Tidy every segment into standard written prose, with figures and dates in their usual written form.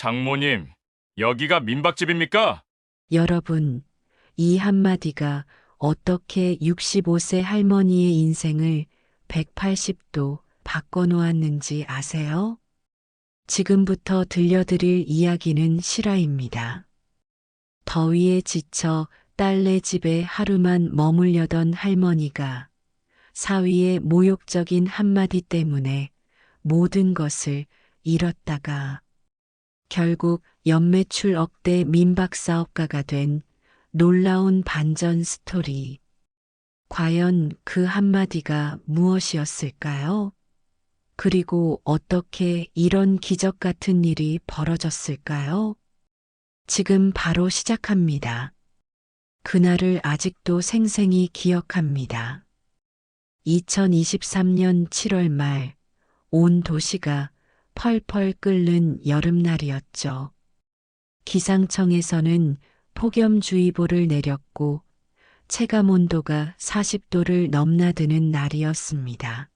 장모님, 여기가 민박집입니까? 여러분, 이 한마디가 어떻게 65세 할머니의 인생을 180도 바꿔놓았는지 아세요? 지금부터 들려드릴 이야기는 실화입니다. 더위에 지쳐 딸네 집에 하루만 머물려던 할머니가 사위의 모욕적인 한마디 때문에 모든 것을 잃었다가 결국 연매출 억대 민박 사업가가 된 놀라운 반전 스토리. 과연 그 한마디가 무엇이었을까요? 그리고 어떻게 이런 기적 같은 일이 벌어졌을까요? 지금 바로 시작합니다. 그날을 아직도 생생히 기억합니다. 2023년 7월 말, 온 도시가 펄펄 끓는 여름날이었죠. 기상청에서는 폭염주의보를 내렸고 체감온도가 40도를 넘나드는 날이었습니다.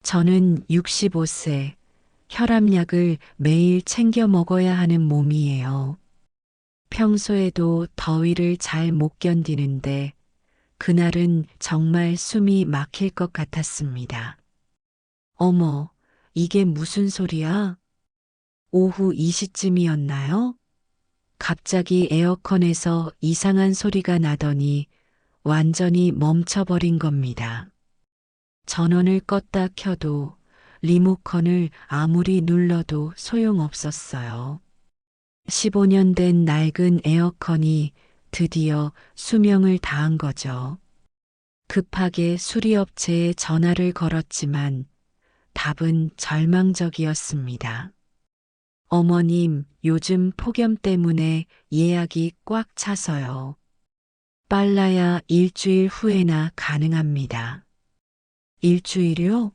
저는 65세, 혈압약을 매일 챙겨 먹어야 하는 몸이에요. 평소에도 더위를 잘 못 견디는데 그날은 정말 숨이 막힐 것 같았습니다. 어머, 이게 무슨 소리야? 오후 2시쯤이었나요? 갑자기 에어컨에서 이상한 소리가 나더니 완전히 멈춰버린 겁니다. 전원을 껐다 켜도 리모컨을 아무리 눌러도 소용없었어요. 15년 된 낡은 에어컨이 드디어 수명을 다한 거죠. 급하게 수리업체에 전화를 걸었지만 답은 절망적이었습니다. 어머님, 요즘 폭염 때문에 예약이 꽉 차서요. 빨라야 일주일 후에나 가능합니다. 일주일요?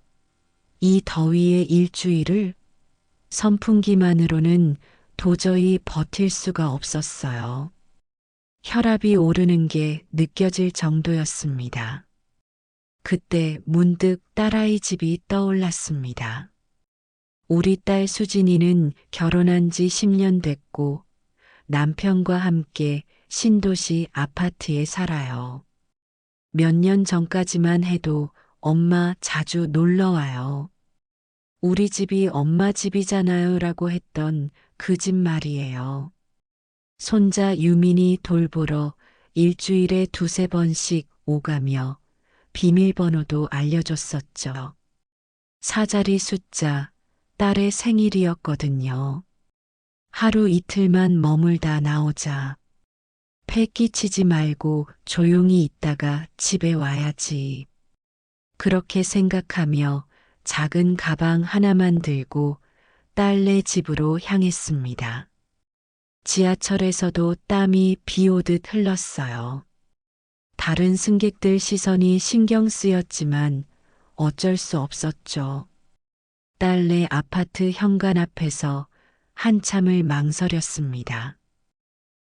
이 더위에 일주일을? 선풍기만으로는 도저히 버틸 수가 없었어요. 혈압이 오르는 게 느껴질 정도였습니다. 그때 문득 딸아이 집이 떠올랐습니다. 우리 딸 수진이는 결혼한 지 10년 됐고 남편과 함께 신도시 아파트에 살아요. 몇 년 전까지만 해도 엄마 자주 놀러 와요. 우리 집이 엄마 집이잖아요 라고 했던 그 집 말이에요. 손자 유민이 돌보러 일주일에 두세 번씩 오가며 비밀번호도 알려줬었죠. 사자리 숫자, 딸의 생일이었거든요. 하루 이틀만 머물다 나오자. 패 끼치지 말고 조용히 있다가 집에 와야지. 그렇게 생각하며 작은 가방 하나만 들고 딸네 집으로 향했습니다. 지하철에서도 땀이 비 오듯 흘렀어요. 다른 승객들 시선이 신경 쓰였지만 어쩔 수 없었죠. 딸네 아파트 현관 앞에서 한참을 망설였습니다.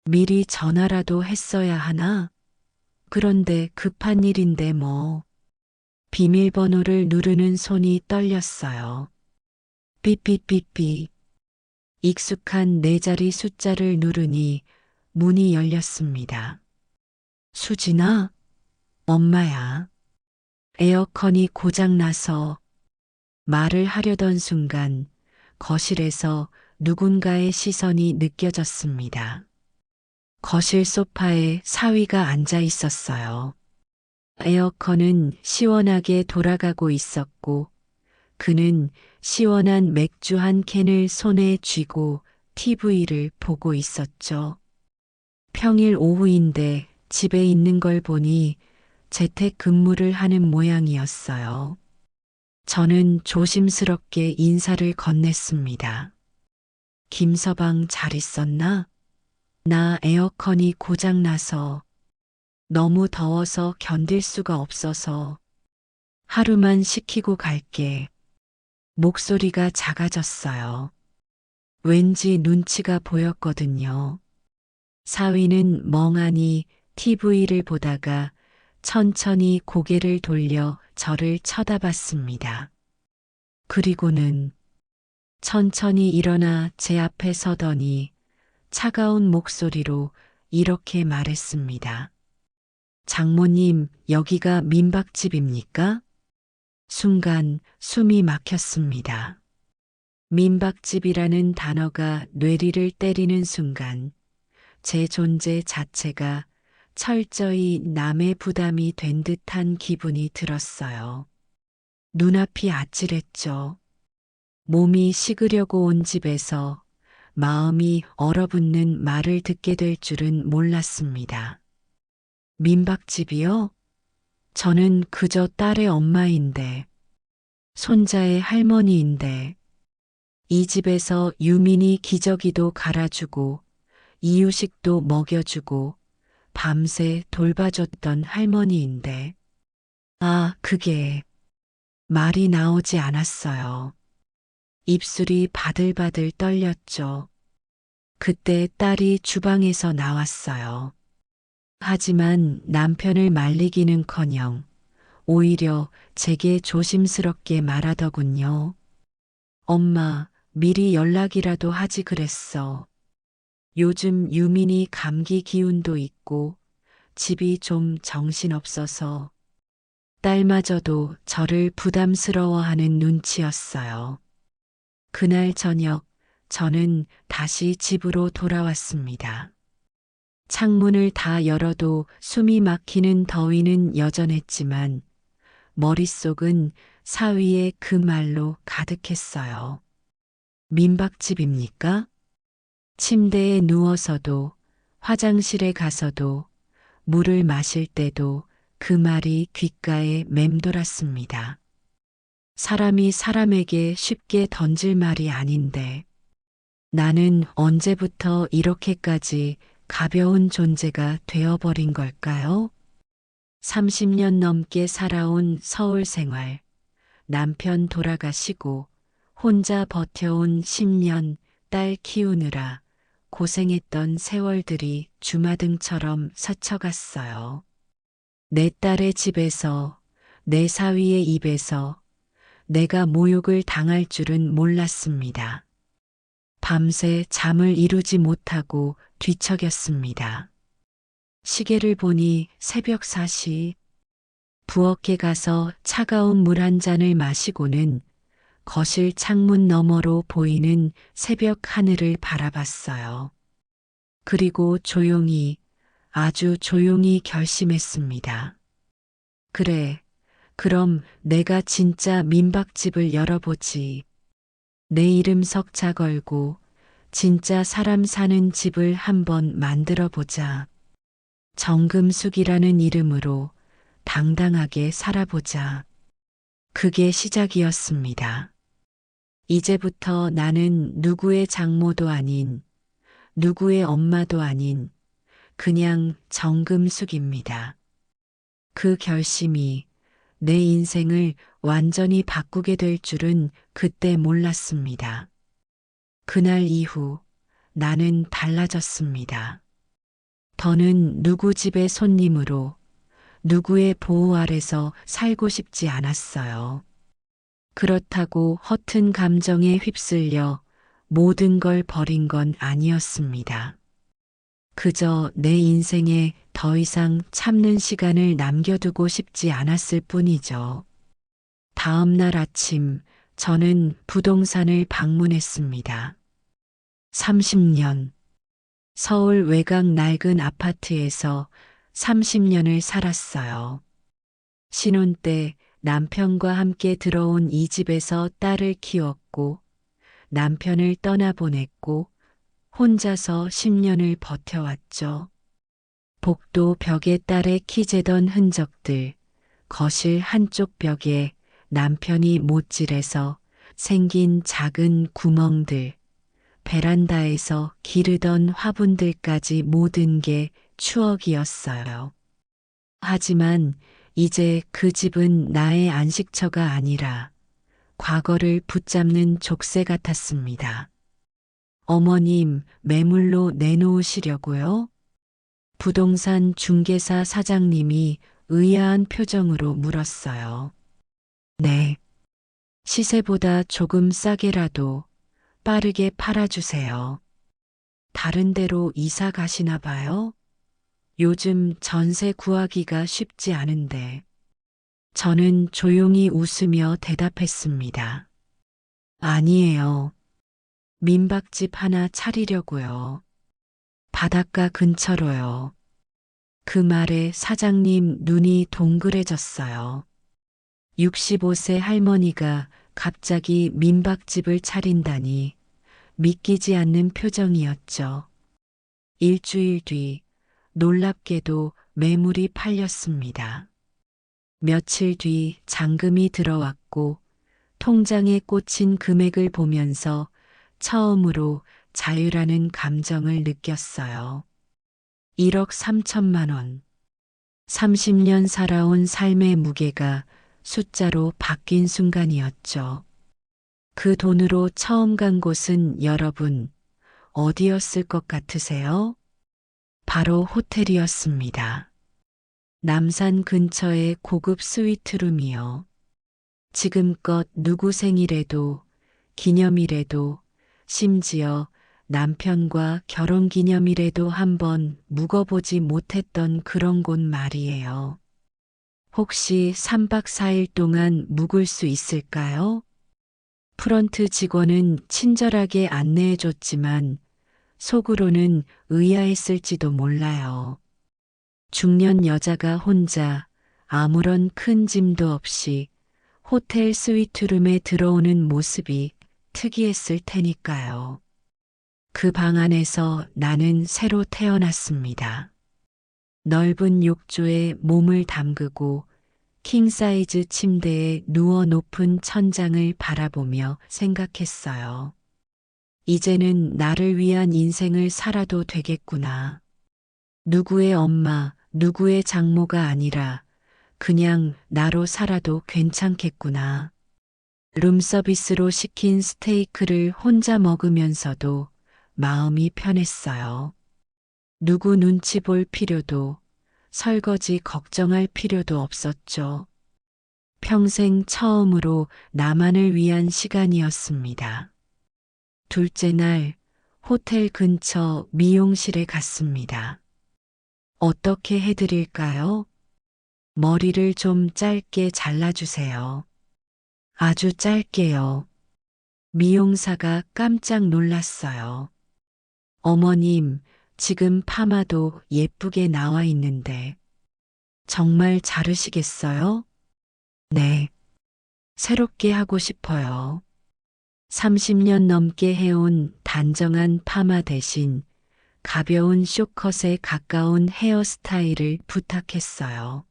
미리 전화라도 했어야 하나? 그런데 급한 일인데 뭐. 비밀번호를 누르는 손이 떨렸어요. 삐삐삐삐. 익숙한 네 자리 숫자를 누르니 문이 열렸습니다. 수진아? 엄마야. 에어컨이 고장나서 말을 하려던 순간 거실에서 누군가의 시선이 느껴졌습니다. 거실 소파에 사위가 앉아 있었어요. 에어컨은 시원하게 돌아가고 있었고 그는 시원한 맥주 한 캔을 손에 쥐고 TV를 보고 있었죠. 평일 오후인데 집에 있는 걸 보니 재택 근무를 하는 모양이었어요. 저는 조심스럽게 인사를 건넸습니다. 김서방 잘 있었나? 나 에어컨이 고장나서 너무 더워서 견딜 수가 없어서 하루만 식히고 갈게. 목소리가 작아졌어요. 왠지 눈치가 보였거든요. 사위는 멍하니 TV를 보다가 천천히 고개를 돌려 저를 쳐다봤습니다. 그리고는 천천히 일어나 제 앞에 서더니 차가운 목소리로 이렇게 말했습니다. 장모님, 여기가 민박집입니까? 순간 숨이 막혔습니다. 민박집이라는 단어가 뇌리를 때리는 순간 제 존재 자체가 철저히 남의 부담이 된 듯한 기분이 들었어요. 눈앞이 아찔했죠. 몸이 식으려고 온 집에서 마음이 얼어붙는 말을 듣게 될 줄은 몰랐습니다. 민박집이요? 저는 그저 딸의 엄마인데, 손자의 할머니인데, 이 집에서 유민이 기저귀도 갈아주고, 이유식도 먹여주고, 밤새 돌봐줬던 할머니인데, 아, 그게 말이 나오지 않았어요. 입술이 바들바들 떨렸죠. 그때 딸이 주방에서 나왔어요. 하지만 남편을 말리기는커녕 오히려 제게 조심스럽게 말하더군요. 엄마, 미리 연락이라도 하지 그랬어. 요즘 유민이 감기 기운도 있고 집이 좀 정신없어서 딸마저도 저를 부담스러워하는 눈치였어요. 그날 저녁 저는 다시 집으로 돌아왔습니다. 창문을 다 열어도 숨이 막히는 더위는 여전했지만 머릿속은 사위의 그 말로 가득했어요. 민박집입니까? 침대에 누워서도 화장실에 가서도 물을 마실 때도 그 말이 귓가에 맴돌았습니다. 사람이 사람에게 쉽게 던질 말이 아닌데 나는 언제부터 이렇게까지 가벼운 존재가 되어버린 걸까요? 30년 넘게 살아온 서울 생활, 남편 돌아가시고 혼자 버텨온 10년 딸 키우느라 고생했던 세월들이 주마등처럼 스쳐갔어요. 내 딸의 집에서, 내 사위의 입에서 내가 모욕을 당할 줄은 몰랐습니다. 밤새 잠을 이루지 못하고 뒤척였습니다. 시계를 보니 새벽 4시. 부엌에 가서 차가운 물 한 잔을 마시고는 거실 창문 너머로 보이는 새벽 하늘을 바라봤어요. 그리고 조용히, 아주 조용히 결심했습니다. 그래, 그럼 내가 진짜 민박집을 열어보지. 내 이름 석자 걸고 진짜 사람 사는 집을 한번 만들어 보자. 정금숙이라는 이름으로 당당하게 살아보자. 그게 시작이었습니다. 이제부터 나는 누구의 장모도 아닌, 누구의 엄마도 아닌, 그냥 정금숙입니다. 그 결심이 내 인생을 완전히 바꾸게 될 줄은 그때 몰랐습니다. 그날 이후 나는 달라졌습니다. 더는 누구 집의 손님으로 누구의 보호 아래서 살고 싶지 않았어요. 그렇다고 허튼 감정에 휩쓸려 모든 걸 버린 건 아니었습니다. 그저 내 인생에 더 이상 참는 시간을 남겨두고 싶지 않았을 뿐이죠. 다음 날 아침 저는 부동산을 방문했습니다. 30년. 서울 외곽 낡은 아파트에서 30년을 살았어요. 신혼 때 남편과 함께 들어온 이 집에서 딸을 키웠고 남편을 떠나보냈고 혼자서 10년을 버텨왔죠. 복도 벽에 딸의 키 재던 흔적들, 거실 한쪽 벽에 남편이 못질해서 생긴 작은 구멍들, 베란다에서 기르던 화분들까지 모든 게 추억이었어요. 하지만 이제 그 집은 나의 안식처가 아니라 과거를 붙잡는 족쇄 같았습니다. 어머님, 매물로 내놓으시려고요? 부동산 중개사 사장님이 의아한 표정으로 물었어요. 네. 시세보다 조금 싸게라도 빠르게 팔아주세요. 다른 데로 이사 가시나 봐요? 요즘 전세 구하기가 쉽지 않은데. 저는 조용히 웃으며 대답했습니다. 아니에요. 민박집 하나 차리려고요. 바닷가 근처로요. 그 말에 사장님 눈이 동그래졌어요. 65세 할머니가 갑자기 민박집을 차린다니 믿기지 않는 표정이었죠. 일주일 뒤 놀랍게도 매물이 팔렸습니다. 며칠 뒤 잔금이 들어왔고 통장에 꽂힌 금액을 보면서 처음으로 자유라는 감정을 느꼈어요. 1억 3천만 원. 30년 살아온 삶의 무게가 숫자로 바뀐 순간이었죠. 그 돈으로 처음 간 곳은 여러분, 어디였을 것 같으세요? 바로 호텔이었습니다. 남산 근처의 고급 스위트룸이요. 지금껏 누구 생일에도, 기념일에도, 심지어 남편과 결혼 기념일에도 한번 묵어보지 못했던 그런 곳 말이에요. 혹시 3박 4일 동안 묵을 수 있을까요? 프런트 직원은 친절하게 안내해줬지만 속으로는 의아했을지도 몰라요. 중년 여자가 혼자 아무런 큰 짐도 없이 호텔 스위트룸에 들어오는 모습이 특이했을 테니까요. 그 방 안에서 나는 새로 태어났습니다. 넓은 욕조에 몸을 담그고 킹사이즈 침대에 누워 높은 천장을 바라보며 생각했어요. 이제는 나를 위한 인생을 살아도 되겠구나. 누구의 엄마, 누구의 장모가 아니라 그냥 나로 살아도 괜찮겠구나. 룸서비스로 시킨 스테이크를 혼자 먹으면서도 마음이 편했어요. 누구 눈치 볼 필요도, 설거지 걱정할 필요도 없었죠. 평생 처음으로 나만을 위한 시간이었습니다. 둘째 날, 호텔 근처 미용실에 갔습니다. 어떻게 해드릴까요? 머리를 좀 짧게 잘라주세요. 아주 짧게요. 미용사가 깜짝 놀랐어요. 어머님, 지금 파마도 예쁘게 나와 있는데 정말 자르시겠어요? 네. 새롭게 하고 싶어요. 30년 넘게 해온 단정한 파마 대신 가벼운 쇼컷에 가까운 헤어스타일을 부탁했어요.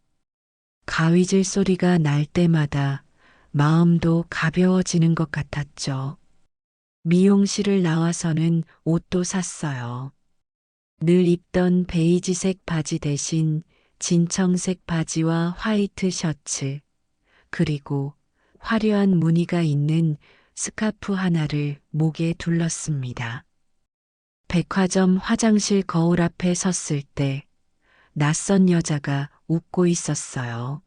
가위질 소리가 날 때마다 마음도 가벼워지는 것 같았죠. 미용실을 나와서는 옷도 샀어요. 늘 입던 베이지색 바지 대신 진청색 바지와 화이트 셔츠, 그리고 화려한 무늬가 있는 스카프 하나를 목에 둘렀습니다. 백화점 화장실 거울 앞에 섰을 때 낯선 여자가 웃고 있었어요.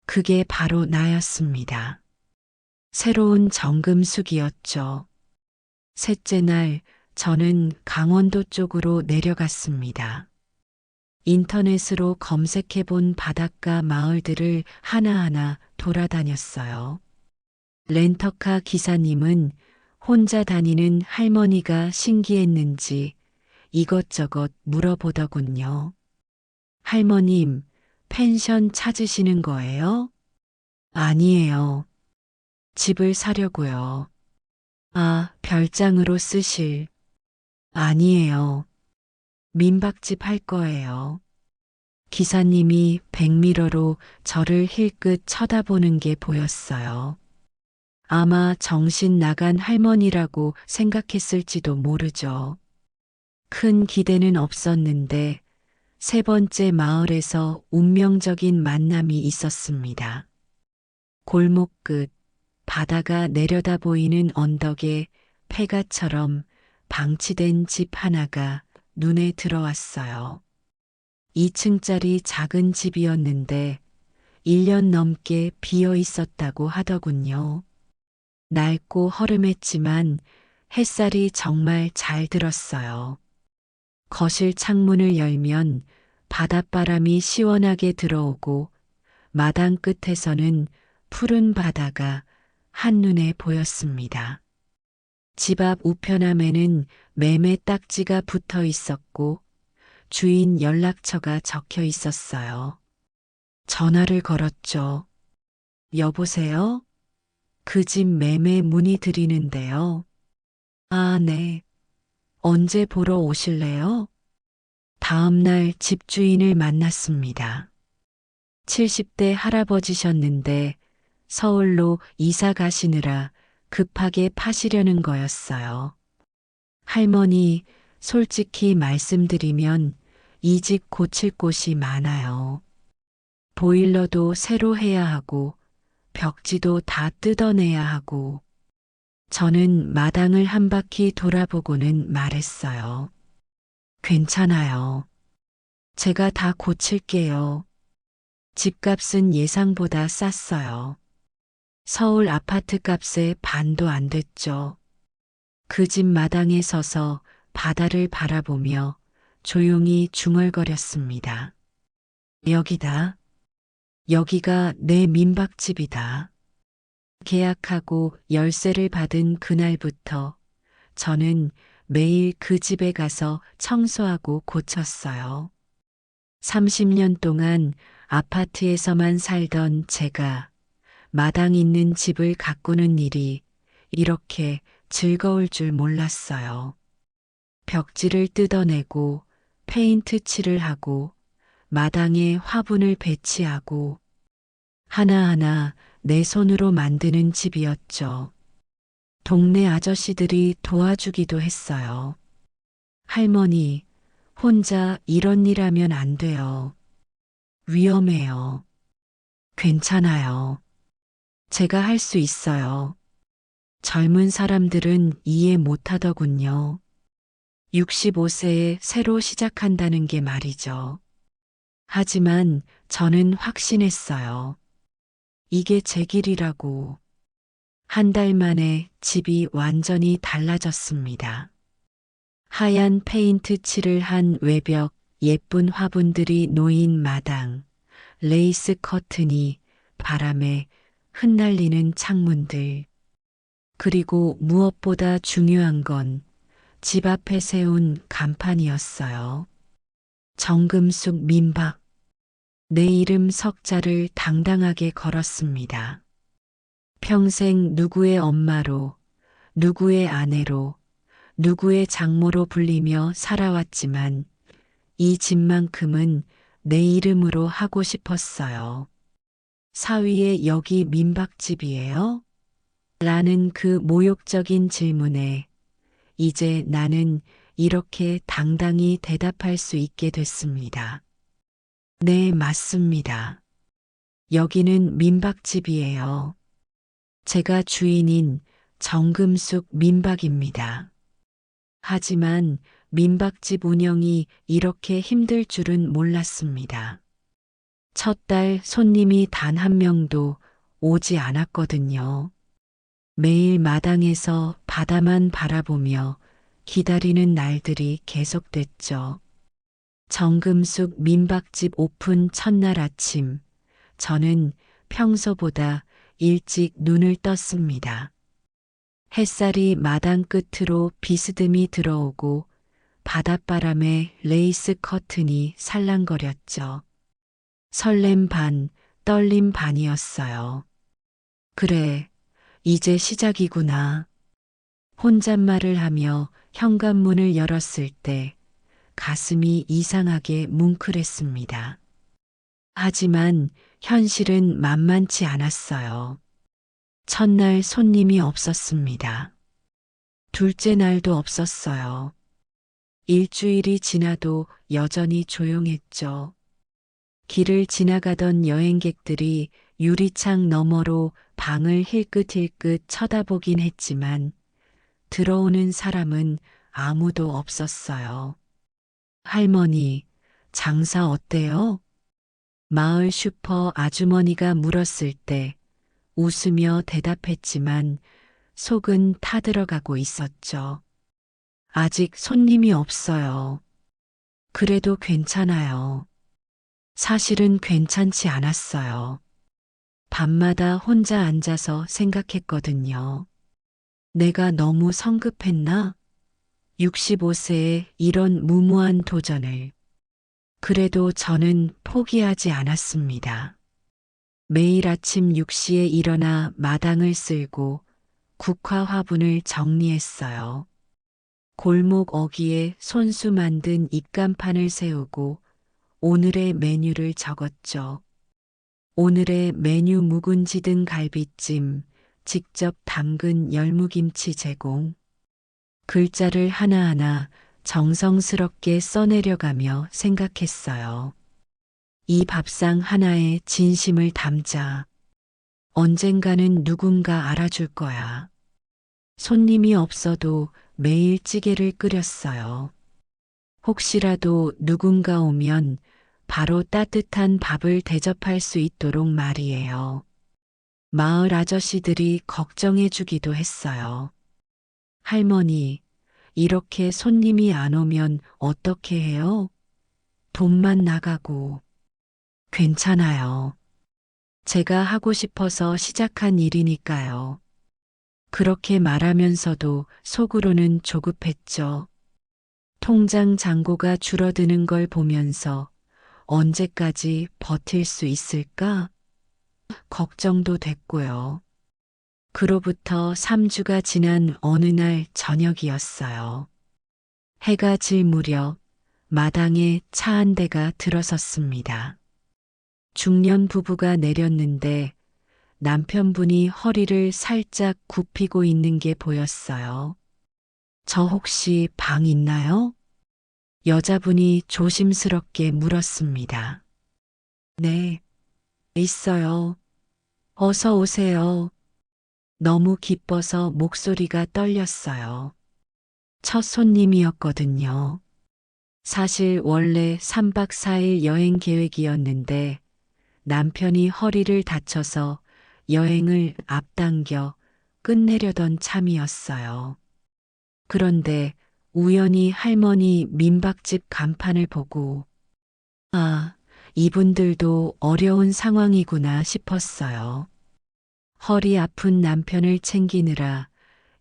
그게 바로 나였습니다. 새로운 정금숙이었죠. 셋째 날 저는 강원도 쪽으로 내려갔습니다. 인터넷으로 검색해 본 바닷가 마을들을 하나하나 돌아다녔어요. 렌터카 기사님은 혼자 다니는 할머니가 신기했는지 이것저것 물어보더군요. 할머님, 펜션 찾으시는 거예요? 아니에요. 집을 사려고요. 아, 별장으로 쓰실. 아니에요. 민박집 할 거예요. 기사님이 백미러로 저를 힐끗 쳐다보는 게 보였어요. 아마 정신 나간 할머니라고 생각했을지도 모르죠. 큰 기대는 없었는데 세 번째 마을에서 운명적인 만남이 있었습니다. 골목 끝 바다가 내려다 보이는 언덕에 폐가처럼 방치된 집 하나가 눈에 들어왔어요. 2층짜리 작은 집이었는데 1년 넘게 비어 있었다고 하더군요. 낡고 허름했지만 햇살이 정말 잘 들었어요. 거실 창문을 열면 바닷바람이 시원하게 들어오고 마당 끝에서는 푸른 바다가 한눈에 보였습니다. 집 앞 우편함에는 매매 딱지가 붙어 있었고 주인 연락처가 적혀 있었어요. 전화를 걸었죠. 여보세요? 그 집 매매 문의드리는데요. 아, 네. 언제 보러 오실래요? 다음 날 집주인을 만났습니다. 70대 할아버지셨는데 서울로 이사 가시느라 급하게 파시려는 거였어요. 할머니, 솔직히 말씀드리면 이 집 고칠 곳이 많아요. 보일러도 새로 해야 하고 벽지도 다 뜯어내야 하고 저는 마당을 한 바퀴 돌아보고는 말했어요. 괜찮아요. 제가 다 고칠게요. 집값은 예상보다 쌌어요. 서울 아파트 값의 반도 안 됐죠. 그 집 마당에 서서 바다를 바라보며 조용히 중얼거렸습니다. 여기다. 여기가 내 민박집이다. 계약하고 열쇠를 받은 그날부터 저는 매일 그 집에 가서 청소하고 고쳤어요. 30년 동안 아파트에서만 살던 제가 마당 있는 집을 가꾸는 일이 이렇게 즐거울 줄 몰랐어요. 벽지를 뜯어내고 페인트 칠을 하고 마당에 화분을 배치하고 하나하나 내 손으로 만드는 집이었죠. 동네 아저씨들이 도와주기도 했어요. 할머니, 혼자 이런 일 하면 안 돼요. 위험해요. 괜찮아요. 제가 할 수 있어요. 젊은 사람들은 이해 못 하더군요. 65세에 새로 시작한다는 게 말이죠. 하지만 저는 확신했어요. 이게 제 길이라고. 한 달 만에 집이 완전히 달라졌습니다. 하얀 페인트 칠을 한 외벽, 예쁜 화분들이 놓인 마당, 레이스 커튼이 바람에 흩날리는 창문들. 그리고 무엇보다 중요한 건 집 앞에 세운 간판이었어요. 정금숙 민박. 내 이름 석자를 당당하게 걸었습니다. 평생 누구의 엄마로, 누구의 아내로, 누구의 장모로 불리며 살아왔지만 이 집만큼은 내 이름으로 하고 싶었어요. 사위의 여기 민박집이에요? 라는 그 모욕적인 질문에 이제 나는 이렇게 당당히 대답할 수 있게 됐습니다. 네, 맞습니다. 여기는 민박집이에요. 제가 주인인 정금숙 민박입니다. 하지만 민박집 운영이 이렇게 힘들 줄은 몰랐습니다. 첫 달 손님이 단 한 명도 오지 않았거든요. 매일 마당에서 바다만 바라보며 기다리는 날들이 계속됐죠. 정금숙 민박집 오픈 첫날 아침, 저는 평소보다 일찍 눈을 떴습니다. 햇살이 마당 끝으로 비스듬히 들어오고 바닷바람에 레이스 커튼이 살랑거렸죠. 설렘 반, 떨림 반이었어요. 그래, 이제 시작이구나. 혼잣말을 하며 현관문을 열었을 때 가슴이 이상하게 뭉클했습니다. 하지만 현실은 만만치 않았어요. 첫날 손님이 없었습니다. 둘째 날도 없었어요. 일주일이 지나도 여전히 조용했죠. 길을 지나가던 여행객들이 유리창 너머로 방을 힐끗힐끗 쳐다보긴 했지만 들어오는 사람은 아무도 없었어요. 할머니, 장사 어때요? 마을 슈퍼 아주머니가 물었을 때 웃으며 대답했지만 속은 타들어가고 있었죠. 아직 손님이 없어요. 그래도 괜찮아요. 사실은 괜찮지 않았어요. 밤마다 혼자 앉아서 생각했거든요. 내가 너무 성급했나? 65세에 이런 무모한 도전을. 그래도 저는 포기하지 않았습니다. 매일 아침 6시에 일어나 마당을 쓸고 국화 화분을 정리했어요. 골목 어귀에 손수 만든 입간판을 세우고 오늘의 메뉴를 적었죠. 오늘의 메뉴 묵은지 등 갈비찜, 직접 담근 열무김치 제공. 글자를 하나하나 정성스럽게 써내려가며 생각했어요. 이 밥상 하나에 진심을 담자. 언젠가는 누군가 알아줄 거야. 손님이 없어도 매일 찌개를 끓였어요. 혹시라도 누군가 오면 바로 따뜻한 밥을 대접할 수 있도록 말이에요. 마을 아저씨들이 걱정해 주기도 했어요. 할머니, 이렇게 손님이 안 오면 어떻게 해요? 돈만 나가고. 괜찮아요. 제가 하고 싶어서 시작한 일이니까요. 그렇게 말하면서도 속으로는 조급했죠. 통장 잔고가 줄어드는 걸 보면서 언제까지 버틸 수 있을까? 걱정도 됐고요. 그로부터 3주가 지난 어느 날 저녁이었어요. 해가 질 무렵 마당에 차 한 대가 들어섰습니다. 중년 부부가 내렸는데 남편분이 허리를 살짝 굽히고 있는 게 보였어요. 저 혹시 방 있나요? 여자분이 조심스럽게 물었습니다. 네, 있어요. 어서 오세요. 너무 기뻐서 목소리가 떨렸어요. 첫 손님이었거든요. 사실 원래 3박 4일 여행 계획이었는데 남편이 허리를 다쳐서 여행을 앞당겨 끝내려던 참이었어요. 그런데 우연히 할머니 민박집 간판을 보고 아, 이분들도 어려운 상황이구나 싶었어요. 허리 아픈 남편을 챙기느라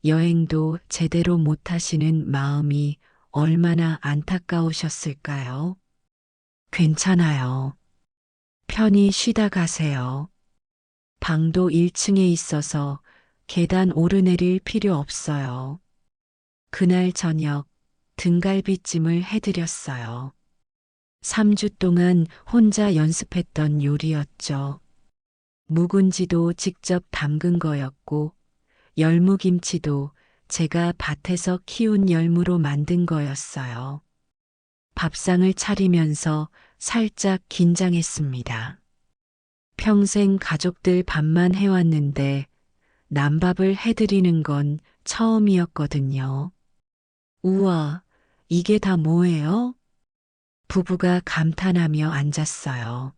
여행도 제대로 못하시는 마음이 얼마나 안타까우셨을까요? 괜찮아요. 편히 쉬다 가세요. 방도 1층에 있어서 계단 오르내릴 필요 없어요. 그날 저녁 등갈비찜을 해드렸어요. 3주 동안 혼자 연습했던 요리였죠. 묵은지도 직접 담근 거였고 열무김치도 제가 밭에서 키운 열무로 만든 거였어요. 밥상을 차리면서 살짝 긴장했습니다. 평생 가족들 밥만 해왔는데 남밥을 해드리는 건 처음이었거든요. 우와, 이게 다 뭐예요? 부부가 감탄하며 앉았어요.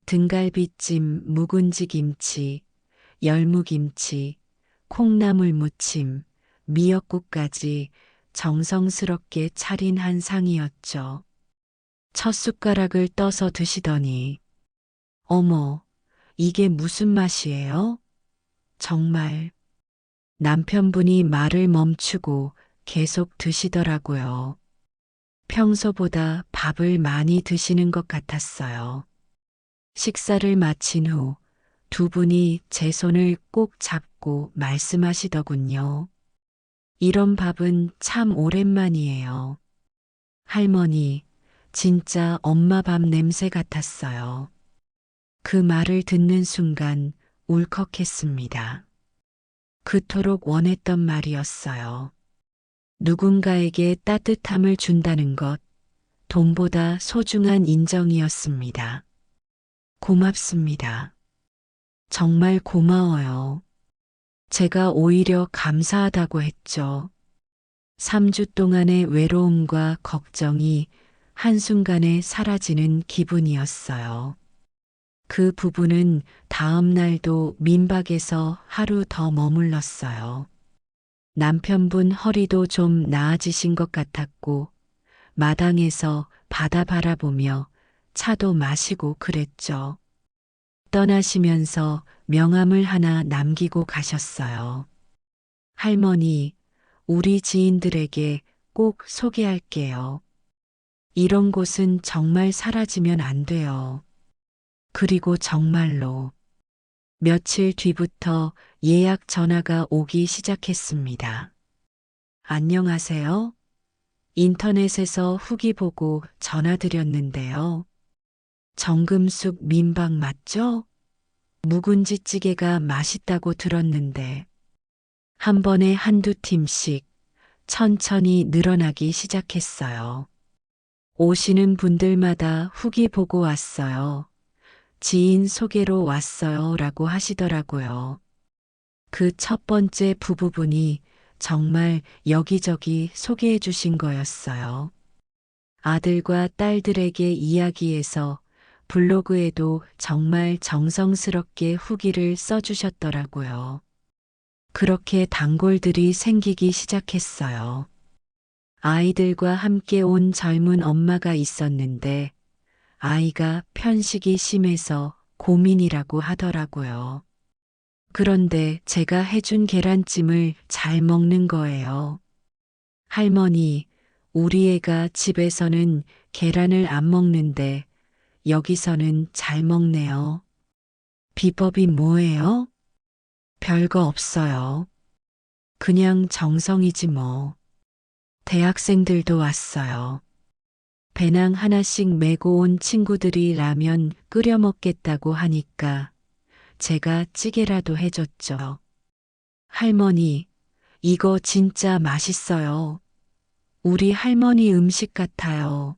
등갈비찜, 묵은지 김치, 열무김치, 콩나물 무침, 미역국까지 정성스럽게 차린 한 상이었죠. 첫 숟가락을 떠서 드시더니 어머, 이게 무슨 맛이에요? 정말 남편분이 말을 멈추고 계속 드시더라고요. 평소보다 밥을 많이 드시는 것 같았어요. 식사를 마친 후 두 분이 제 손을 꼭 잡고 말씀하시더군요. 이런 밥은 참 오랜만이에요. 할머니, 진짜 엄마 밥 냄새 같았어요. 그 말을 듣는 순간 울컥했습니다. 그토록 원했던 말이었어요. 누군가에게 따뜻함을 준다는 것, 돈보다 소중한 인정이었습니다. 고맙습니다. 정말 고마워요. 제가 오히려 감사하다고 했죠. 3주 동안의 외로움과 걱정이 한순간에 사라지는 기분이었어요. 그 부부는 다음 날도 민박에서 하루 더 머물렀어요. 남편분 허리도 좀 나아지신 것 같았고, 마당에서 바다 바라보며 차도 마시고 그랬죠. 떠나시면서 명함을 하나 남기고 가셨어요. 할머니, 우리 지인들에게 꼭 소개할게요. 이런 곳은 정말 사라지면 안 돼요. 그리고 정말로 며칠 뒤부터 예약 전화가 오기 시작했습니다. 안녕하세요. 인터넷에서 후기 보고 전화드렸는데요. 정금숙 민박 맞죠? 묵은지 찌개가 맛있다고 들었는데 한 번에 한두 팀씩 천천히 늘어나기 시작했어요. 오시는 분들마다 후기 보고 왔어요. 지인 소개로 왔어요. 라고 하시더라고요. 그 첫 번째 부부분이 정말 여기저기 소개해 주신 거였어요. 아들과 딸들에게 이야기해서 블로그에도 정말 정성스럽게 후기를 써주셨더라고요. 그렇게 단골들이 생기기 시작했어요. 아이들과 함께 온 젊은 엄마가 있었는데 아이가 편식이 심해서 고민이라고 하더라고요. 그런데 제가 해준 계란찜을 잘 먹는 거예요. 할머니, 우리 애가 집에서는 계란을 안 먹는데 여기서는 잘 먹네요. 비법이 뭐예요? 별거 없어요. 그냥 정성이지 뭐. 대학생들도 왔어요. 배낭 하나씩 메고 온 친구들이 라면 끓여 먹겠다고 하니까 제가 찌개라도 해줬죠. 할머니, 이거 진짜 맛있어요. 우리 할머니 음식 같아요.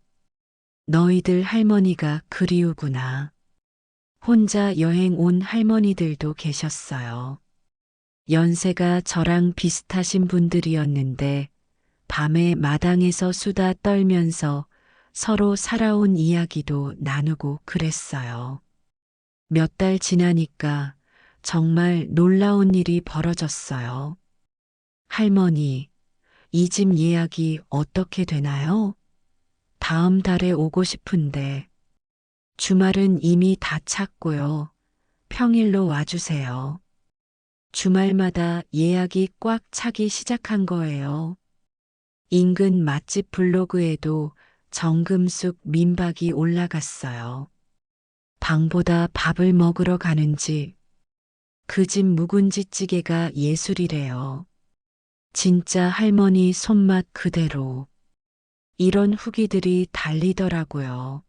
너희들 할머니가 그리우구나. 혼자 여행 온 할머니들도 계셨어요. 연세가 저랑 비슷하신 분들이었는데 밤에 마당에서 수다 떨면서 서로 살아온 이야기도 나누고 그랬어요. 몇 달 지나니까 정말 놀라운 일이 벌어졌어요. 할머니, 이 집 예약이 어떻게 되나요? 다음 달에 오고 싶은데 주말은 이미 다 찼고요. 평일로 와주세요. 주말마다 예약이 꽉 차기 시작한 거예요. 인근 맛집 블로그에도 정금숙 민박이 올라갔어요. 방보다 밥을 먹으러 가는 집. 그 집 묵은지 찌개가 예술이래요. 진짜 할머니 손맛 그대로. 이런 후기들이 달리더라고요.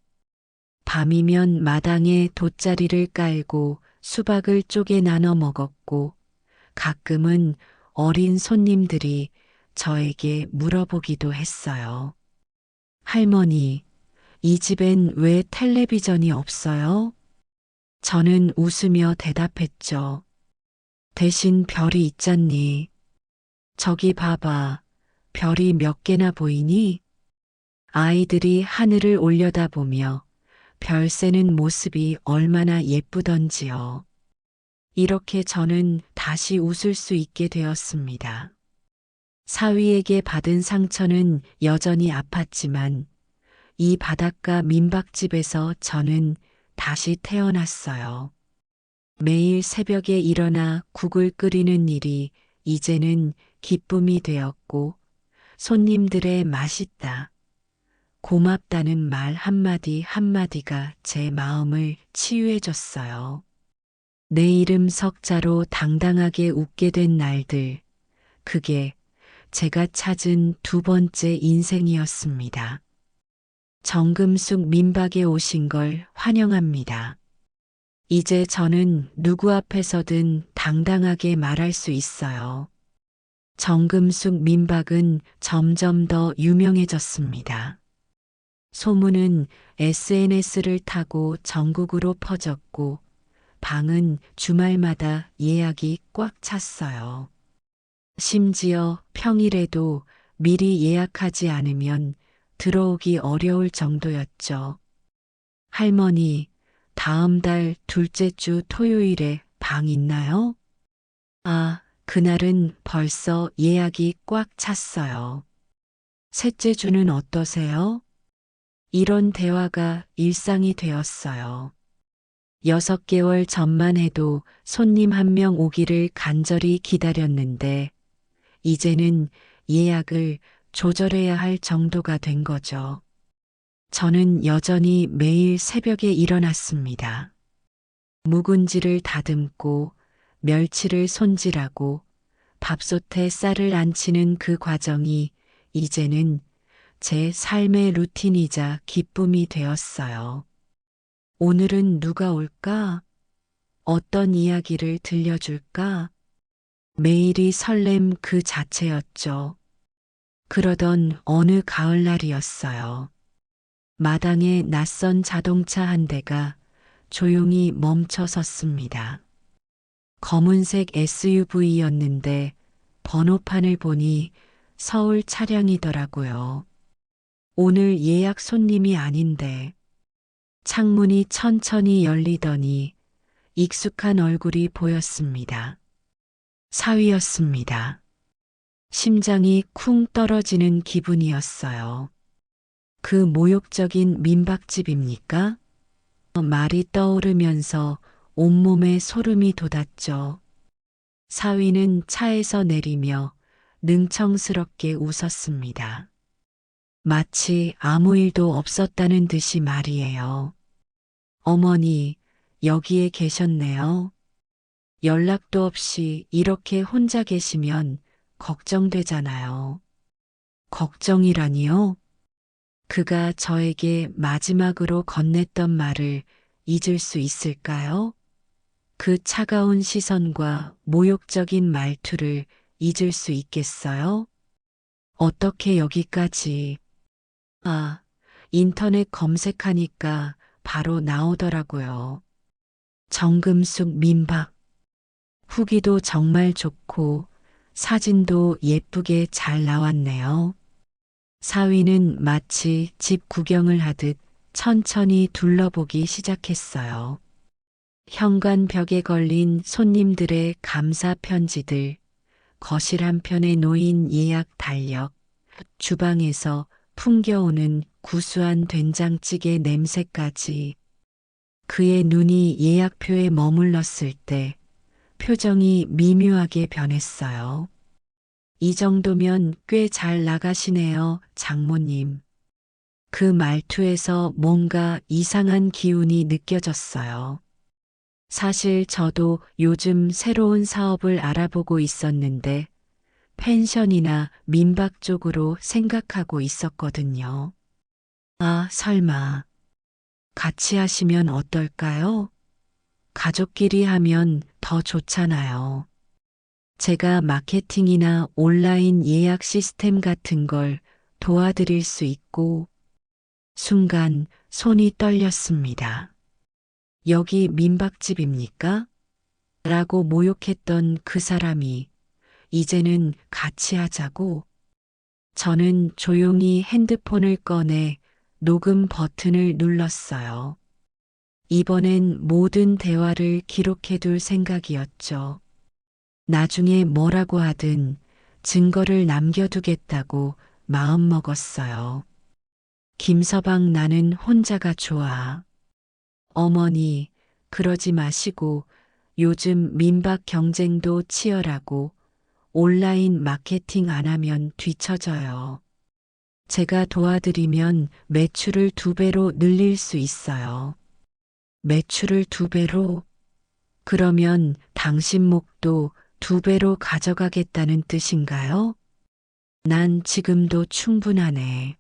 밤이면 마당에 돗자리를 깔고 수박을 쪼개 나눠 먹었고 가끔은 어린 손님들이 저에게 물어보기도 했어요. 할머니, 이 집엔 왜 텔레비전이 없어요? 저는 웃으며 대답했죠. 대신 별이 있잖니. 저기 봐봐. 별이 몇 개나 보이니? 아이들이 하늘을 올려다보며 별 세는 모습이 얼마나 예쁘던지요. 이렇게 저는 다시 웃을 수 있게 되었습니다. 사위에게 받은 상처는 여전히 아팠지만 이 바닷가 민박집에서 저는 다시 태어났어요. 매일 새벽에 일어나 국을 끓이는 일이 이제는 기쁨이 되었고 손님들의 맛있다, 고맙다는 말 한마디 한마디가 제 마음을 치유해줬어요. 내 이름 석자로 당당하게 웃게 된 날들, 그게 제가 찾은 두 번째 인생이었습니다. 정금숙 민박에 오신 걸 환영합니다. 이제 저는 누구 앞에서든 당당하게 말할 수 있어요. 정금숙 민박은 점점 더 유명해졌습니다. 소문은 SNS를 타고 전국으로 퍼졌고 방은 주말마다 예약이 꽉 찼어요. 심지어 평일에도 미리 예약하지 않으면 들어오기 어려울 정도였죠. 할머니, 다음 달 둘째 주 토요일에 방 있나요? 아, 그날은 벌써 예약이 꽉 찼어요. 셋째 주는 어떠세요? 이런 대화가 일상이 되었어요. 6개월 전만 해도 손님 한 명 오기를 간절히 기다렸는데, 이제는 예약을 조절해야 할 정도가 된 거죠. 저는 여전히 매일 새벽에 일어났습니다. 묵은지를 다듬고 멸치를 손질하고 밥솥에 쌀을 안치는 그 과정이 이제는 제 삶의 루틴이자 기쁨이 되었어요. 오늘은 누가 올까? 어떤 이야기를 들려줄까? 매일이 설렘 그 자체였죠. 그러던 어느 가을날이었어요. 마당에 낯선 자동차 한 대가 조용히 멈춰 섰습니다. 검은색 SUV였는데 번호판을 보니 서울 차량이더라고요. 오늘 예약 손님이 아닌데. 창문이 천천히 열리더니 익숙한 얼굴이 보였습니다. 사위였습니다. 심장이 쿵 떨어지는 기분이었어요. 그 모욕적인 민박집입니까? 말이 떠오르면서 온몸에 소름이 돋았죠. 사위는 차에서 내리며 능청스럽게 웃었습니다. 마치 아무 일도 없었다는 듯이 말이에요. 어머니, 여기에 계셨네요. 연락도 없이 이렇게 혼자 계시면 걱정되잖아요. 걱정이라니요? 그가 저에게 마지막으로 건넸던 말을 잊을 수 있을까요? 그 차가운 시선과 모욕적인 말투를 잊을 수 있겠어요? 어떻게 여기까지? 아, 인터넷 검색하니까 바로 나오더라고요. 정금숙 민박. 후기도 정말 좋고 사진도 예쁘게 잘 나왔네요. 사위는 마치 집 구경을 하듯 천천히 둘러보기 시작했어요. 현관 벽에 걸린 손님들의 감사 편지들, 거실 한편에 놓인 예약 달력, 주방에서 풍겨오는 구수한 된장찌개 냄새까지. 그의 눈이 예약표에 머물렀을 때 표정이 미묘하게 변했어요. 이 정도면 꽤 잘 나가시네요, 장모님. 그 말투에서 뭔가 이상한 기운이 느껴졌어요. 사실 저도 요즘 새로운 사업을 알아보고 있었는데 펜션이나 민박 쪽으로 생각하고 있었거든요. 아, 설마. 같이 하시면 어떨까요? 가족끼리 하면 더 좋잖아요. 제가 마케팅이나 온라인 예약 시스템 같은 걸 도와드릴 수 있고, 순간 손이 떨렸습니다. 여기 민박집입니까? 라고 모욕했던 그 사람이 이제는 같이 하자고. 저는 조용히 핸드폰을 꺼내 녹음 버튼을 눌렀어요. 이번엔 모든 대화를 기록해둘 생각이었죠. 나중에 뭐라고 하든 증거를 남겨두겠다고 마음먹었어요. 김서방 나는 혼자가 좋아. 어머니, 그러지 마시고 요즘 민박 경쟁도 치열하고 온라인 마케팅 안 하면 뒤처져요. 제가 도와드리면 매출을 2배로 늘릴 수 있어요. 매출을 2배로? 그러면 당신 목도 2배로 가져가겠다는 뜻인가요? 난 지금도 충분하네.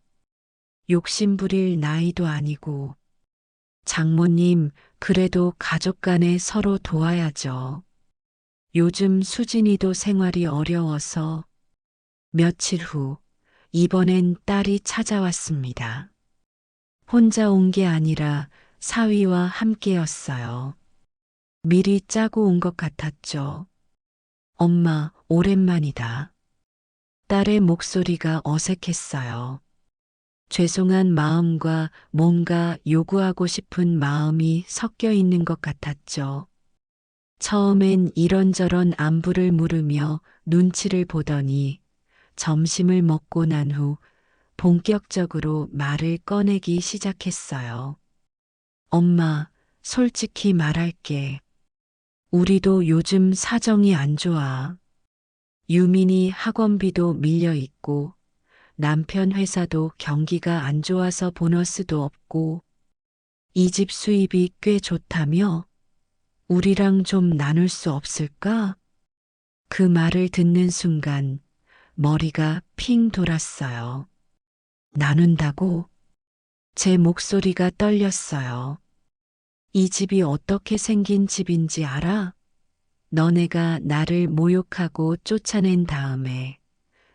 욕심부릴 나이도 아니고. 장모님, 그래도 가족 간에 서로 도와야죠. 요즘 수진이도 생활이 어려워서. 며칠 후, 이번엔 딸이 찾아왔습니다. 혼자 온 게 아니라 사위와 함께였어요. 미리 짜고 온 것 같았죠. 엄마, 오랜만이다. 딸의 목소리가 어색했어요. 죄송한 마음과 뭔가 요구하고 싶은 마음이 섞여 있는 것 같았죠. 처음엔 이런저런 안부를 물으며 눈치를 보더니 점심을 먹고 난 후 본격적으로 말을 꺼내기 시작했어요. 엄마, 솔직히 말할게. 우리도 요즘 사정이 안 좋아. 유민이 학원비도 밀려 있고 남편 회사도 경기가 안 좋아서 보너스도 없고 이 집 수입이 꽤 좋다며 우리랑 좀 나눌 수 없을까? 그 말을 듣는 순간 머리가 핑 돌았어요. 나눈다고? 제 목소리가 떨렸어요. 이 집이 어떻게 생긴 집인지 알아? 너네가 나를 모욕하고 쫓아낸 다음에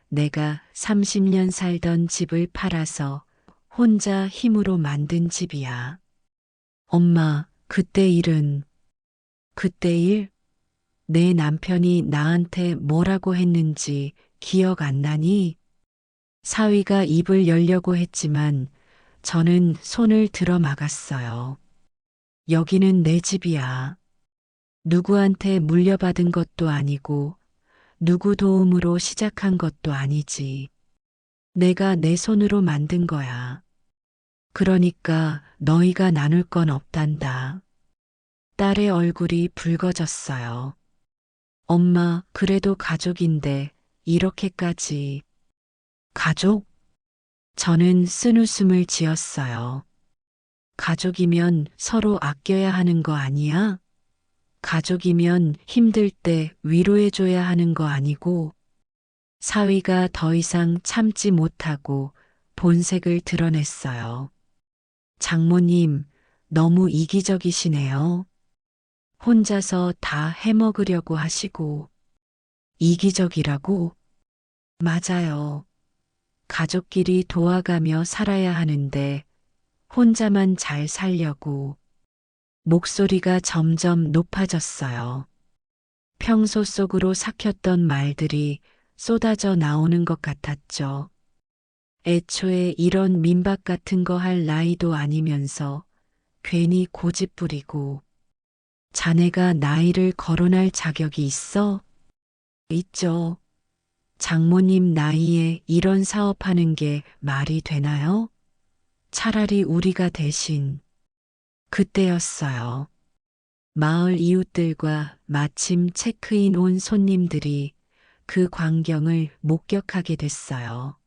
내가 30년 살던 집을 팔아서 혼자 힘으로 만든 집이야. 엄마, 그때 일은, 그때 일? 내 남편이 나한테 뭐라고 했는지 기억 안 나니? 사위가 입을 열려고 했지만 저는 손을 들어 막았어요. 여기는 내 집이야. 누구한테 물려받은 것도 아니고 누구 도움으로 시작한 것도 아니지. 내가 내 손으로 만든 거야. 그러니까 너희가 나눌 건 없단다. 딸의 얼굴이 붉어졌어요. 엄마, 그래도 가족인데 이렇게까지. 가족? 저는 쓴웃음을 지었어요. 가족이면 서로 아껴야 하는 거 아니야? 가족이면 힘들 때 위로해줘야 하는 거 아니고, 사위가 더 이상 참지 못하고 본색을 드러냈어요. 장모님, 너무 이기적이시네요. 혼자서 다 해먹으려고 하시고, 이기적이라고? 맞아요. 가족끼리 도와가며 살아야 하는데, 혼자만 잘 살려고. 목소리가 점점 높아졌어요. 평소 속으로 삭혔던 말들이 쏟아져 나오는 것 같았죠. 애초에 이런 민박 같은 거 할 나이도 아니면서 괜히 고집 부리고 자네가 나이를 거론할 자격이 있어? 있죠. 장모님 나이에 이런 사업하는 게 말이 되나요? 차라리 우리가 대신 그때였어요. 마을 이웃들과 마침 체크인 온 손님들이 그 광경을 목격하게 됐어요.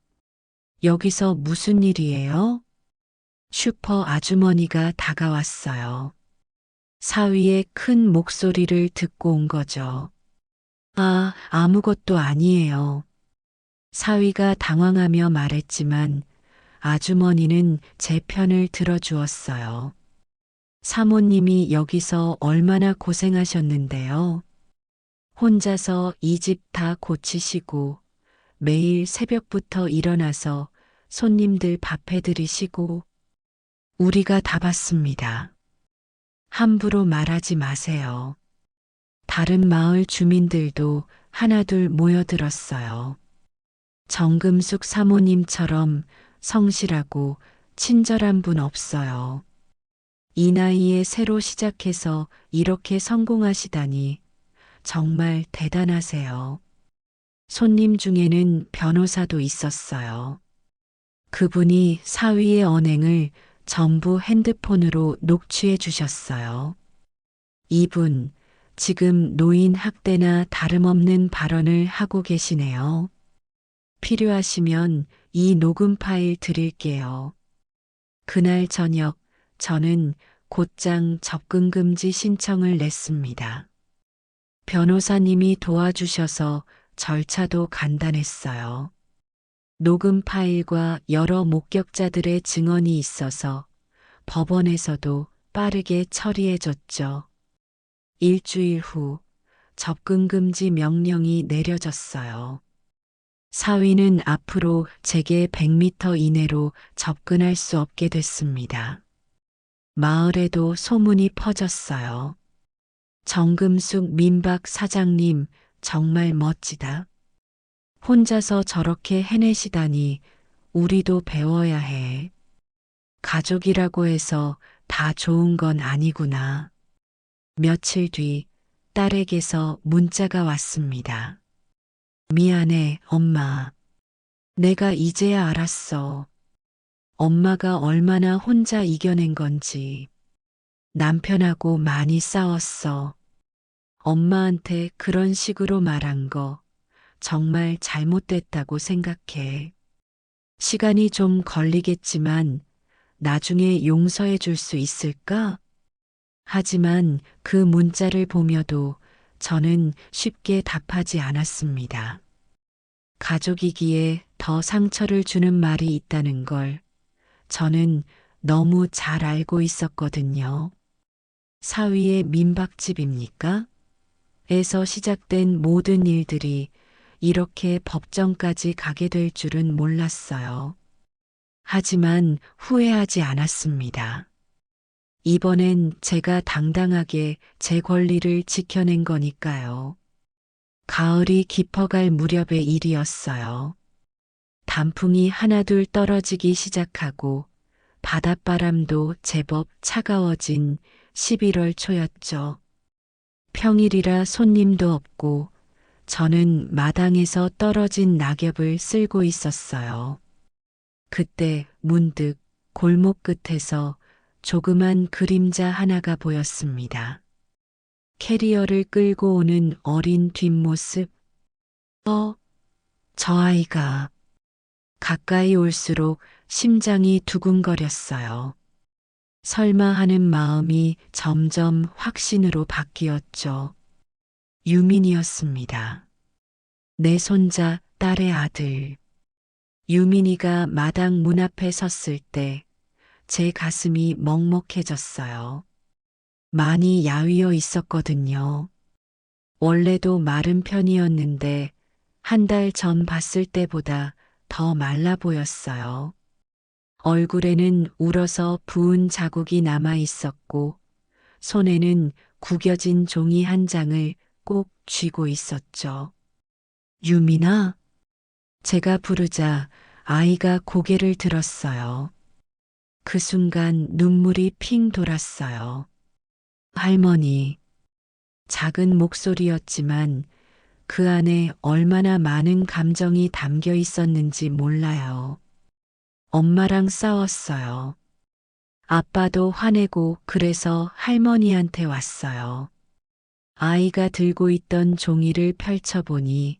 여기서 무슨 일이에요? 슈퍼 아주머니가 다가왔어요. 사위의 큰 목소리를 듣고 온 거죠. 아, 아무것도 아니에요. 사위가 당황하며 말했지만 아주머니는 제 편을 들어주었어요. 사모님이 여기서 얼마나 고생하셨는데요. 혼자서 이 집 다 고치시고 매일 새벽부터 일어나서 손님들 밥 해드리시고 우리가 다 봤습니다. 함부로 말하지 마세요. 다른 마을 주민들도 하나둘 모여들었어요. 정금숙 사모님처럼 성실하고 친절한 분 없어요. 이 나이에 새로 시작해서 이렇게 성공하시다니 정말 대단하세요. 손님 중에는 변호사도 있었어요. 그분이 사위의 언행을 전부 핸드폰으로 녹취해 주셨어요. 이분, 지금 노인 학대나 다름없는 발언을 하고 계시네요. 필요하시면 이 녹음 파일 드릴게요. 그날 저녁 저는 곧장 접근 금지 신청을 냈습니다. 변호사님이 도와주셔서 절차도 간단했어요. 녹음 파일과 여러 목격자들의 증언이 있어서 법원에서도 빠르게 처리해줬죠. 일주일 후 접근 금지 명령이 내려졌어요. 사위는 앞으로 제게 100m 이내로 접근할 수 없게 됐습니다. 마을에도 소문이 퍼졌어요. 정금숙 민박 사장님 정말 멋지다. 혼자서 저렇게 해내시다니 우리도 배워야 해. 가족이라고 해서 다 좋은 건 아니구나. 며칠 뒤 딸에게서 문자가 왔습니다. 미안해, 엄마. 내가 이제야 알았어. 엄마가 얼마나 혼자 이겨낸 건지. 남편하고 많이 싸웠어. 엄마한테 그런 식으로 말한 거 정말 잘못됐다고 생각해. 시간이 좀 걸리겠지만 나중에 용서해 줄 수 있을까? 하지만 그 문자를 보며도 저는 쉽게 답하지 않았습니다. 가족이기에 더 상처를 주는 말이 있다는 걸 저는 너무 잘 알고 있었거든요. 사위의 민박집입니까? 에서 시작된 모든 일들이 이렇게 법정까지 가게 될 줄은 몰랐어요. 하지만 후회하지 않았습니다. 이번엔 제가 당당하게 제 권리를 지켜낸 거니까요. 가을이 깊어갈 무렵의 일이었어요. 단풍이 하나둘 떨어지기 시작하고 바닷바람도 제법 차가워진 11월 초였죠. 평일이라 손님도 없고 저는 마당에서 떨어진 낙엽을 쓸고 있었어요. 그때 문득 골목 끝에서 조그만 그림자 하나가 보였습니다. 캐리어를 끌고 오는 어린 뒷모습. 저 아이가. 가까이 올수록 심장이 두근거렸어요. 설마 하는 마음이 점점 확신으로 바뀌었죠. 유민이었습니다. 내 손자 딸의 아들. 유민이가 마당 문 앞에 섰을 때 제 가슴이 먹먹해졌어요. 많이 야위어 있었거든요. 원래도 마른 편이었는데 한 달 전 봤을 때보다 더 말라 보였어요. 얼굴에는 울어서 부은 자국이 남아 있었고 손에는 구겨진 종이 한 장을 꼭 쥐고 있었죠. 유민아? 제가 부르자 아이가 고개를 들었어요. 그 순간 눈물이 핑 돌았어요. 할머니. 작은 목소리였지만 그 안에 얼마나 많은 감정이 담겨 있었는지 몰라요. 엄마랑 싸웠어요. 아빠도 화내고 그래서 할머니한테 왔어요. 아이가 들고 있던 종이를 펼쳐보니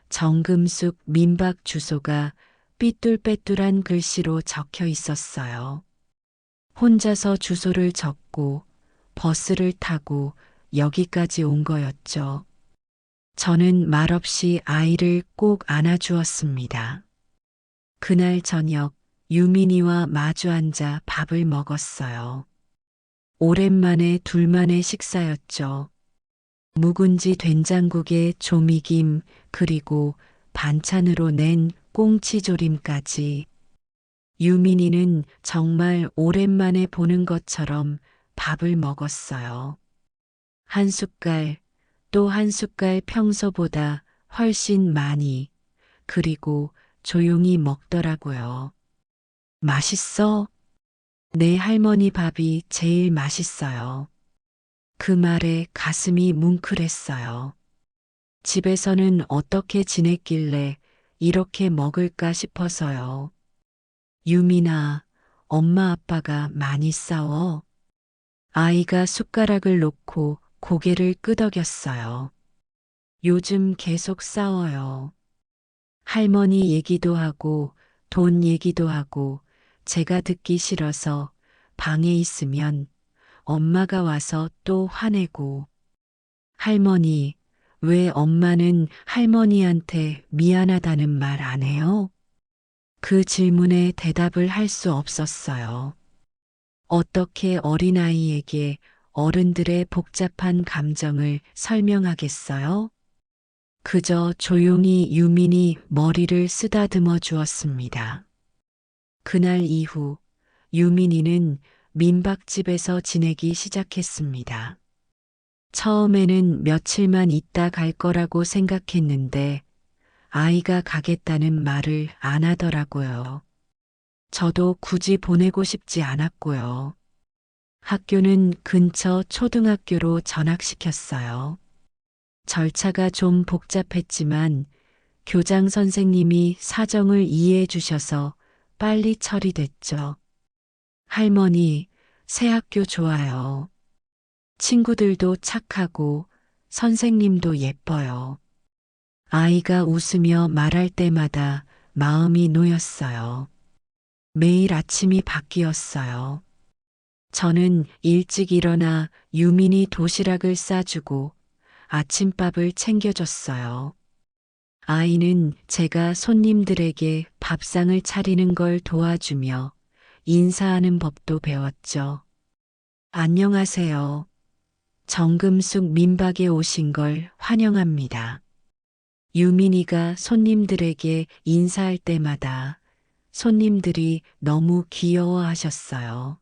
정금숙 민박 주소가 삐뚤빼뚤한 글씨로 적혀 있었어요. 혼자서 주소를 적고 버스를 타고 여기까지 온 거였죠. 저는 말없이 아이를 꼭 안아주었습니다. 그날 저녁 유민이와 마주 앉아 밥을 먹었어요. 오랜만에 둘만의 식사였죠. 묵은지 된장국에 조미김 그리고 반찬으로 낸 꽁치조림까지. 유민이는 정말 오랜만에 보는 것처럼 밥을 먹었어요. 한 숟갈, 또 한 숟갈 평소보다 훨씬 많이, 그리고 조용히 먹더라고요. 맛있어? 내 할머니 밥이 제일 맛있어요. 그 말에 가슴이 뭉클했어요. 집에서는 어떻게 지냈길래 이렇게 먹을까 싶어서요. 유민아, 엄마 아빠가 많이 싸워. 아이가 숟가락을 놓고 고개를 끄덕였어요. 요즘 계속 싸워요. 할머니 얘기도 하고 돈 얘기도 하고 제가 듣기 싫어서 방에 있으면 엄마가 와서 또 화내고. 할머니, 왜 엄마는 할머니한테 미안하다는 말 안 해요? 그 질문에 대답을 할 수 없었어요. 어떻게 어린아이에게 어른들의 복잡한 감정을 설명하겠어요? 그저 조용히 유민이 머리를 쓰다듬어 주었습니다. 그날 이후 유민이는 민박집에서 지내기 시작했습니다. 처음에는 며칠만 있다 갈 거라고 생각했는데 아이가 가겠다는 말을 안 하더라고요. 저도 굳이 보내고 싶지 않았고요. 학교는 근처 초등학교로 전학시켰어요. 절차가 좀 복잡했지만 교장 선생님이 사정을 이해해 주셔서 빨리 처리됐죠. 할머니, 새 학교 좋아요. 친구들도 착하고 선생님도 예뻐요. 아이가 웃으며 말할 때마다 마음이 놓였어요. 매일 아침이 바뀌었어요. 저는 일찍 일어나 유민이 도시락을 싸주고 아침밥을 챙겨줬어요. 아이는 제가 손님들에게 밥상을 차리는 걸 도와주며 인사하는 법도 배웠죠. 안녕하세요. 정금숙 민박에 오신 걸 환영합니다. 유민이가 손님들에게 인사할 때마다 손님들이 너무 귀여워하셨어요.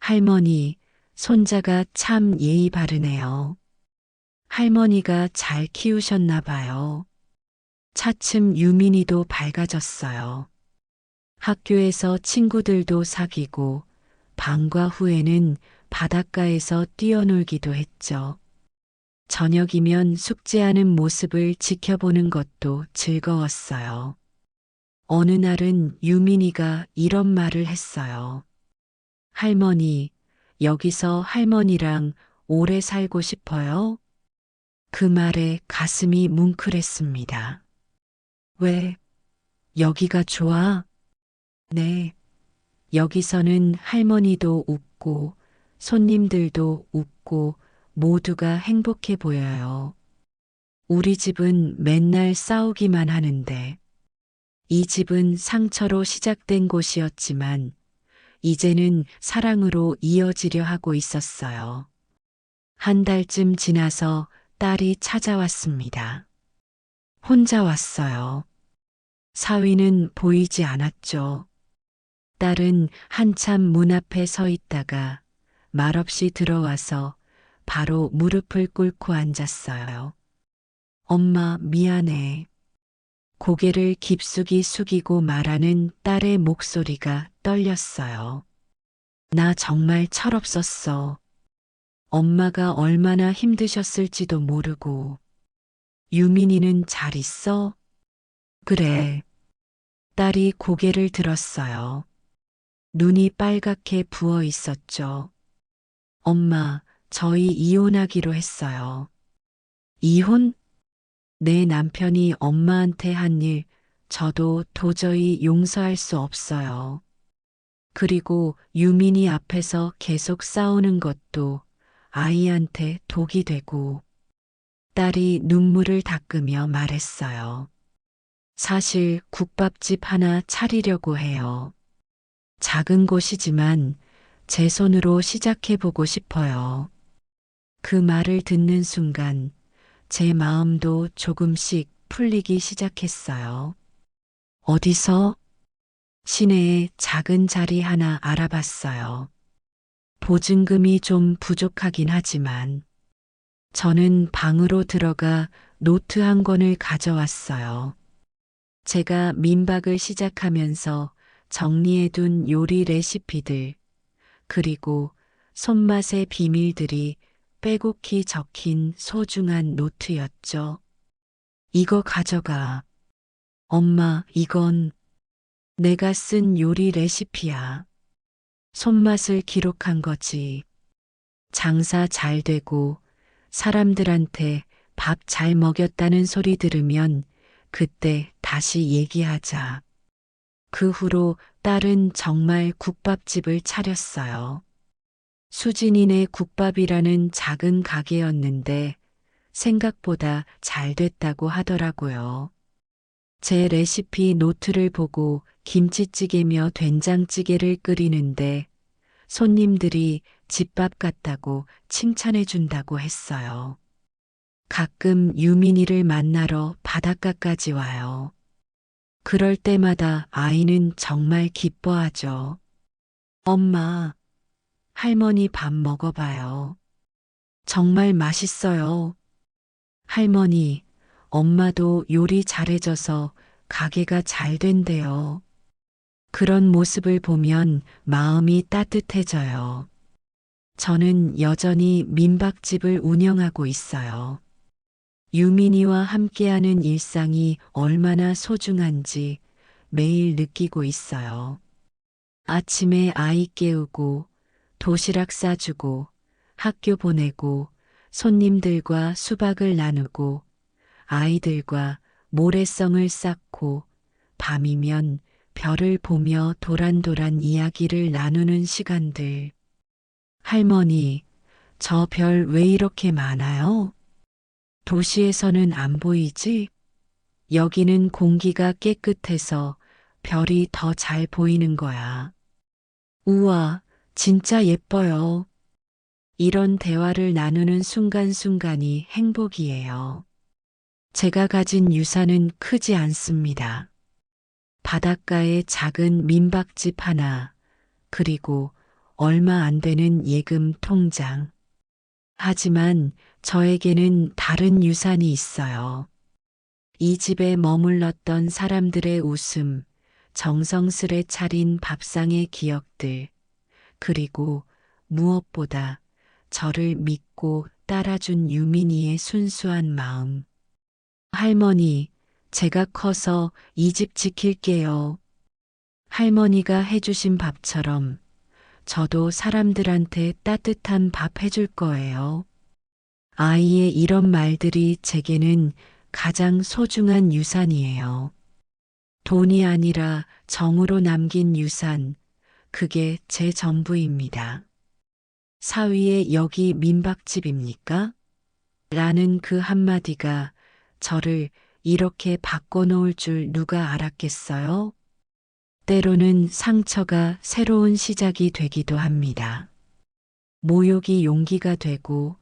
할머니, 손자가 참 예의 바르네요. 할머니가 잘 키우셨나 봐요. 차츰 유민이도 밝아졌어요. 학교에서 친구들도 사귀고 방과 후에는 바닷가에서 뛰어놀기도 했죠. 저녁이면 숙제하는 모습을 지켜보는 것도 즐거웠어요. 어느 날은 유민이가 이런 말을 했어요. 할머니, 여기서 할머니랑 오래 살고 싶어요? 그 말에 가슴이 뭉클했습니다. 왜? 여기가 좋아? 네. 여기서는 할머니도 웃고 손님들도 웃고 모두가 행복해 보여요. 우리 집은 맨날 싸우기만 하는데 이 집은 상처로 시작된 곳이었지만 이제는 사랑으로 이어지려 하고 있었어요. 한 달쯤 지나서 딸이 찾아왔습니다. 혼자 왔어요. 사위는 보이지 않았죠. 딸은 한참 문 앞에 서 있다가 말없이 들어와서 바로 무릎을 꿇고 앉았어요. 엄마, 미안해. 고개를 깊숙이 숙이고 말하는 딸의 목소리가 떨렸어요. 나 정말 철없었어. 엄마가 얼마나 힘드셨을지도 모르고. 유민이는 잘 있어? 그래. 딸이 고개를 들었어요. 눈이 빨갛게 부어 있었죠. 엄마, 저희 이혼하기로 했어요. 이혼? 내 남편이 엄마한테 한 일, 저도 도저히 용서할 수 없어요. 그리고 유민이 앞에서 계속 싸우는 것도 아이한테 독이 되고, 딸이 눈물을 닦으며 말했어요. 사실 국밥집 하나 차리려고 해요. 작은 곳이지만 제 손으로 시작해보고 싶어요. 그 말을 듣는 순간 제 마음도 조금씩 풀리기 시작했어요. 어디서? 시내에 작은 자리 하나 알아봤어요. 보증금이 좀 부족하긴 하지만 저는 방으로 들어가 노트 한 권을 가져왔어요. 제가 민박을 시작하면서 정리해둔 요리 레시피들, 그리고 손맛의 비밀들이 빼곡히 적힌 소중한 노트였죠. 이거 가져가. 엄마, 이건 내가 쓴 요리 레시피야. 손맛을 기록한 거지. 장사 잘 되고 사람들한테 밥 잘 먹였다는 소리 들으면 그때 다시 얘기하자. 그 후로 딸은 정말 국밥집을 차렸어요. 수진이네 국밥이라는 작은 가게였는데 생각보다 잘 됐다고 하더라고요. 제 레시피 노트를 보고 김치찌개며 된장찌개를 끓이는데 손님들이 집밥 같다고 칭찬해 준다고 했어요. 가끔 유민이를 만나러 바닷가까지 와요. 그럴 때마다 아이는 정말 기뻐하죠. 엄마, 할머니 밥 먹어봐요. 정말 맛있어요. 할머니, 엄마도 요리 잘해줘서 가게가 잘 된대요. 그런 모습을 보면 마음이 따뜻해져요. 저는 여전히 민박집을 운영하고 있어요. 유민이와 함께하는 일상이 얼마나 소중한지 매일 느끼고 있어요. 아침에 아이 깨우고, 도시락 싸주고, 학교 보내고, 손님들과 수박을 나누고, 아이들과 모래성을 쌓고, 밤이면 별을 보며 도란도란 이야기를 나누는 시간들. 할머니, 저 별 왜 이렇게 많아요? 도시에서는 안 보이지? 여기는 공기가 깨끗해서 별이 더 잘 보이는 거야. 우와, 진짜 예뻐요. 이런 대화를 나누는 순간순간이 행복이에요. 제가 가진 유산은 크지 않습니다. 바닷가에 작은 민박집 하나, 그리고 얼마 안 되는 예금 통장. 하지만 저에게는 다른 유산이 있어요. 이 집에 머물렀던 사람들의 웃음, 정성스레 차린 밥상의 기억들, 그리고 무엇보다 저를 믿고 따라준 유민이의 순수한 마음. 할머니, 제가 커서 이 집 지킬게요. 할머니가 해주신 밥처럼 저도 사람들한테 따뜻한 밥 해줄 거예요. 아이의 이런 말들이 제게는 가장 소중한 유산이에요. 돈이 아니라 정으로 남긴 유산, 그게 제 전부입니다. 사위의 여기 민박집입니까? 라는 그 한마디가 저를 이렇게 바꿔놓을 줄 누가 알았겠어요? 때로는 상처가 새로운 시작이 되기도 합니다. 모욕이 용기가 되고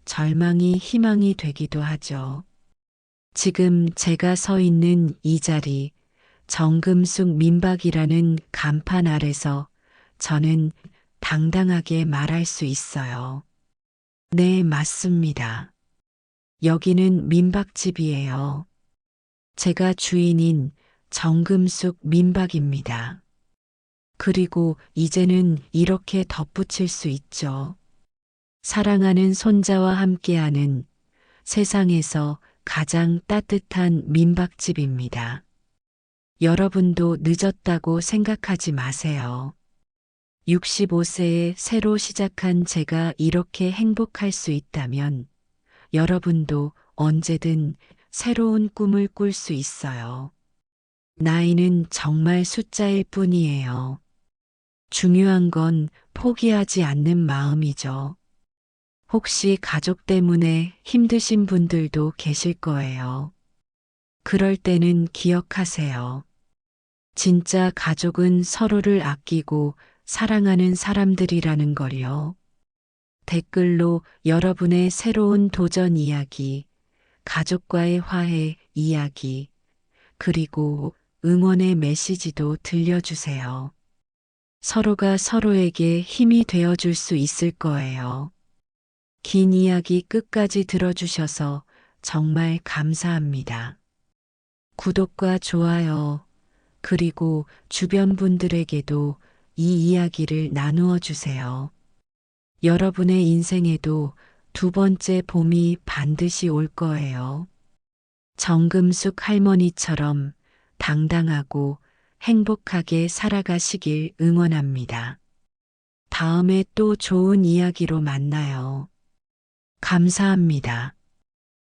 절망이 희망이 되기도 하죠. 지금 제가 서 있는 이 자리, 정금숙 민박이라는 간판 아래서 저는 당당하게 말할 수 있어요. 네, 맞습니다. 여기는 민박집이에요. 제가 주인인 정금숙 민박입니다. 그리고 이제는 이렇게 덧붙일 수 있죠. 사랑하는 손자와 함께하는 세상에서 가장 따뜻한 민박집입니다. 여러분도 늦었다고 생각하지 마세요. 65세에 새로 시작한 제가 이렇게 행복할 수 있다면 여러분도 언제든 새로운 꿈을 꿀 수 있어요. 나이는 정말 숫자일 뿐이에요. 중요한 건 포기하지 않는 마음이죠. 혹시 가족 때문에 힘드신 분들도 계실 거예요. 그럴 때는 기억하세요. 진짜 가족은 서로를 아끼고 사랑하는 사람들이라는 걸요. 댓글로 여러분의 새로운 도전 이야기, 가족과의 화해 이야기, 그리고 응원의 메시지도 들려주세요. 서로가 서로에게 힘이 되어줄 수 있을 거예요. 긴 이야기 끝까지 들어주셔서 정말 감사합니다. 구독과 좋아요, 그리고 주변 분들에게도 이 이야기를 나누어 주세요. 여러분의 인생에도 두 번째 봄이 반드시 올 거예요. 정금숙 할머니처럼 당당하고 행복하게 살아가시길 응원합니다. 다음에 또 좋은 이야기로 만나요. 감사합니다.